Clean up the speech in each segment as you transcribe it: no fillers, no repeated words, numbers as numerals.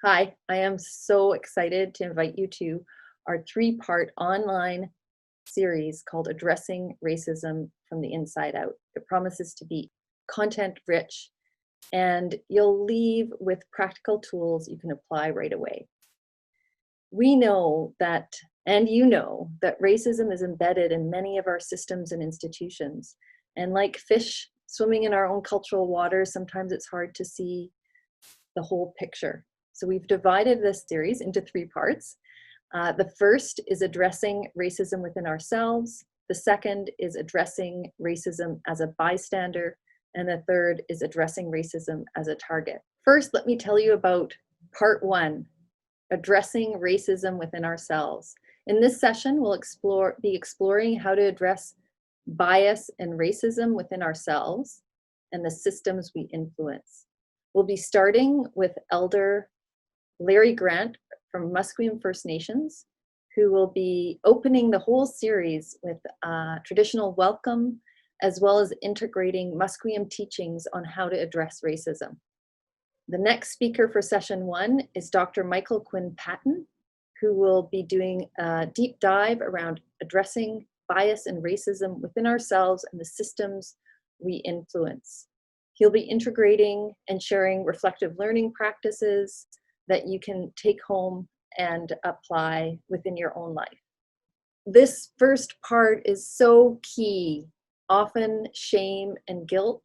Hi, I am so excited to invite you to our three-part online series called Addressing Racism from the Inside Out. It promises to be content rich, and you'll leave with practical tools you can apply right away. We know that, and you know, that racism is embedded in many of our systems and institutions. And like fish swimming in our own cultural waters, sometimes it's hard to see the whole picture. So we've divided this series into three parts. The first is addressing racism within ourselves. The second is addressing racism as a bystander. And the third is addressing racism as a target. First, let me tell you about part one, addressing racism within ourselves. In this session, we'll be exploring how to address bias and racism within ourselves and the systems we influence. We'll be starting with Elder Larry Grant from Musqueam First Nations, who will be opening the whole series with traditional welcome, as well as integrating Musqueam teachings on how to address racism. The next speaker for session one is Dr. Michael Quinn Patton, who will be doing a deep dive around addressing bias and racism within ourselves and the systems we influence. He'll be integrating and sharing reflective learning practices that you can take home and apply within your own life. This first part is so key. Often shame and guilt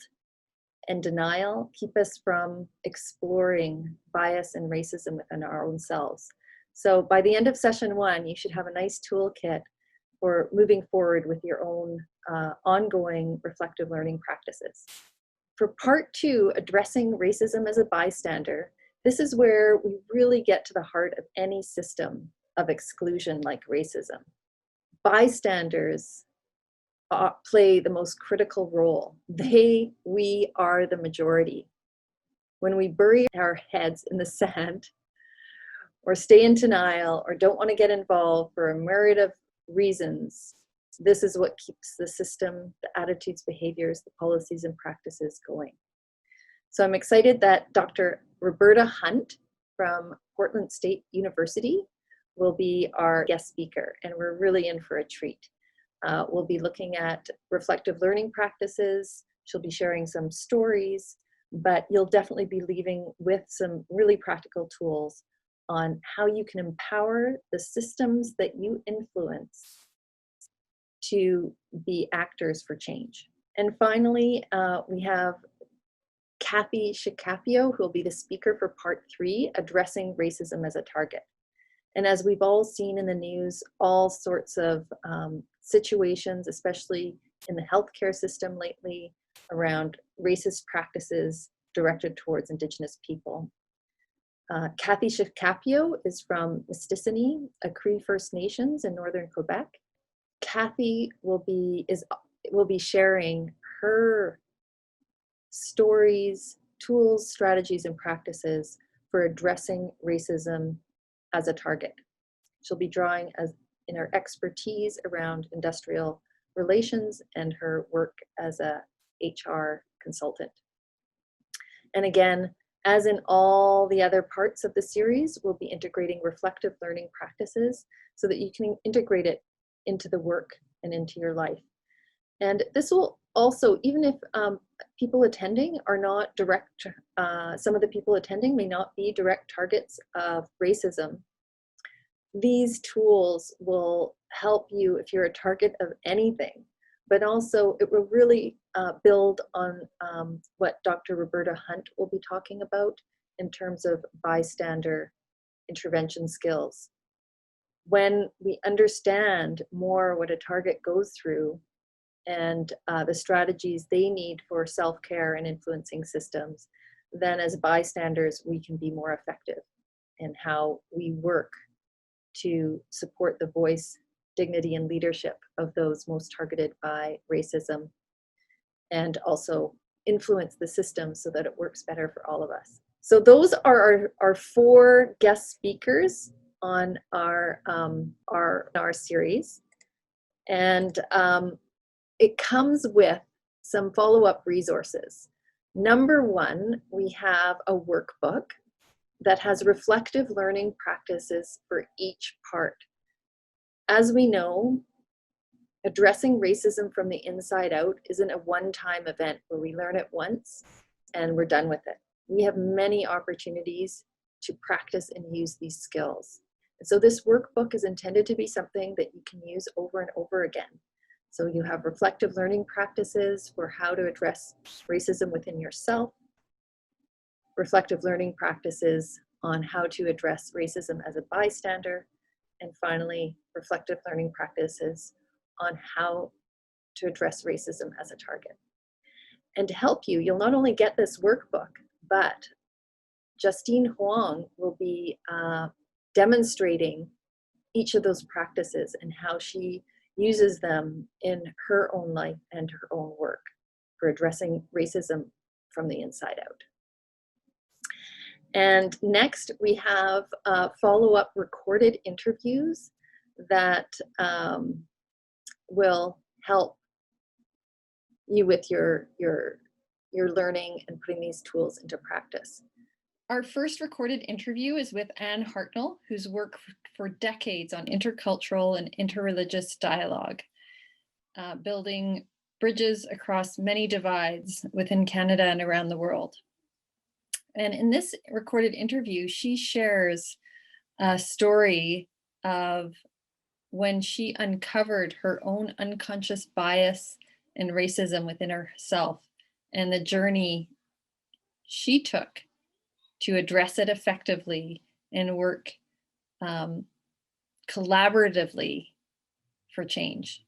and denial keep us from exploring bias and racism within our own selves. So by the end of session one, you should have a nice toolkit for moving forward with your own ongoing reflective learning practices. For part two, addressing racism as a bystander, this is where we really get to the heart of any system of exclusion like racism. Bystanders play the most critical role. We are the majority. When we bury our heads in the sand or stay in denial or don't want to get involved for a myriad of reasons, this is what keeps the system, the attitudes, behaviors, the policies and practices going. So I'm excited that Dr. Roberta Hunt from Portland State University will be our guest speaker, and we're really in for a treat. We'll be looking at reflective learning practices. She'll be sharing some stories, but you'll definitely be leaving with some really practical tools on how you can empower the systems that you influence to be actors for change. And finally, we have Kathy Shikapio, who will be the speaker for part three, addressing racism as a target. And as we've all seen in the news, all sorts of situations, especially in the healthcare system lately, around racist practices directed towards Indigenous people. Kathy Shikapio is from Mistissini, a Cree First Nations in Northern Quebec. Kathy will be sharing her stories, tools, strategies, and practices for addressing racism as a target. She'll be drawing in her expertise around industrial relations and her work as a HR consultant. And again, as in all the other parts of the series, we'll be integrating reflective learning practices so that you can integrate it into the work and into your life. And this will also, even if people attending are not direct, some of the people attending may not be direct targets of racism, these tools will help you if you're a target of anything, but also it will really build on what Dr. Roberta Hunt will be talking about in terms of bystander intervention skills. When we understand more what a target goes through and the strategies they need for self-care and influencing systems, then as bystanders, we can be more effective in how we work to support the voice, dignity, and leadership of those most targeted by racism, and also influence the system so that it works better for all of us. So those are our four guest speakers on our series. And it comes with some follow-up resources. Number one, we have a workbook that has reflective learning practices for each part. As we know, addressing racism from the inside out isn't a one-time event where we learn it once and we're done with it. We have many opportunities to practice and use these skills. And so this workbook is intended to be something that you can use over and over again. So you have reflective learning practices for how to address racism within yourself, reflective learning practices on how to address racism as a bystander, and finally, reflective learning practices on how to address racism as a target. And to help you, you'll not only get this workbook, but Justine Huang will be demonstrating each of those practices and how she uses them in her own life and her own work for addressing racism from the inside out. And next, we have follow-up recorded interviews that will help you with your learning and putting these tools into practice. Our first recorded interview is with Anne Hartnell, who's worked for decades on intercultural and interreligious dialogue, building bridges across many divides within Canada and around the world. And in this recorded interview, she shares a story of when she uncovered her own unconscious bias and racism within herself and the journey she took to address it effectively and work collaboratively for change.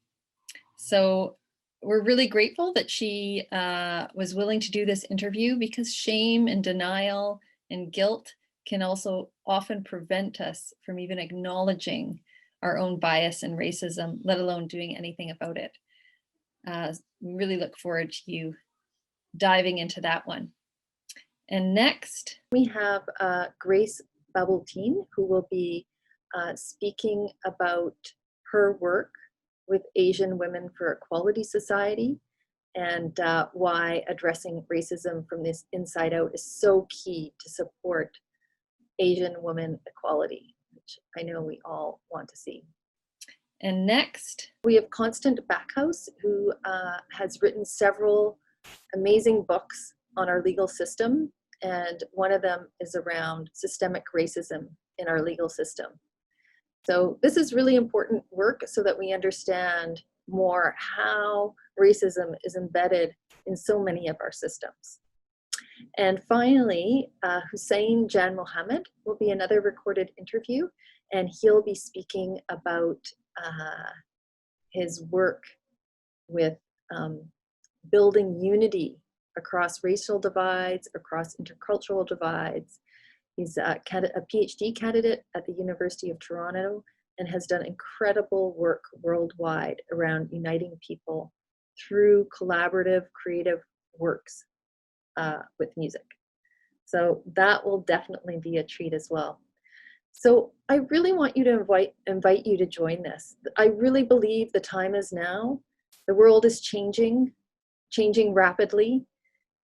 So we're really grateful that she was willing to do this interview, because shame and denial and guilt can also often prevent us from even acknowledging our own bias and racism, let alone doing anything about it. Really look forward to you diving into that one. And next, we have Grace Babultine, who will be speaking about her work with Asian Women for Equality Society and why addressing racism from this inside out is so key to support Asian women equality, which I know we all want to see. And next, we have Constant Backhouse, who has written several amazing books on our legal system, and one of them is around systemic racism in our legal system. So this is really important work so that we understand more how racism is embedded in so many of our systems. And finally, Hussein Jan Mohammed will be another recorded interview, and he'll be speaking about his work with building unity across racial divides, across intercultural divides. He's a PhD candidate at the University of Toronto and has done incredible work worldwide around uniting people through collaborative, creative works with music. So that will definitely be a treat as well. So I really want you to invite you to join this. I really believe the time is now. The world is changing rapidly.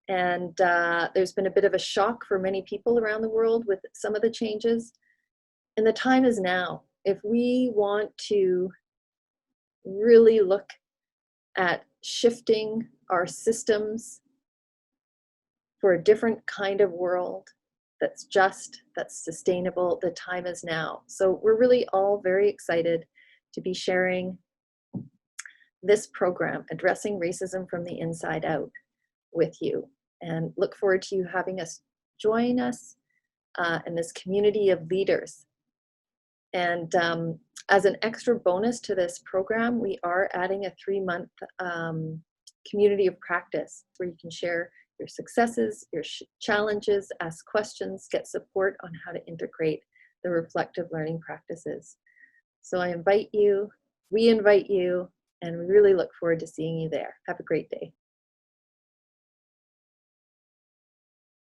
And there's been a bit of a shock for many people around the world with some of the changes. And the time is now. If we want to really look at shifting our systems for a different kind of world that's just, that's sustainable, the time is now. So we're really all very excited to be sharing this program, Addressing Racism from the Inside Out, with you, and look forward to you having us join us in this community of leaders. And as an extra bonus to this program, we are adding a 3-month community of practice where you can share your successes, your challenges, ask questions, get support on how to integrate the reflective learning practices. So I invite you, we invite you, and we really look forward to seeing you there. Have a great day.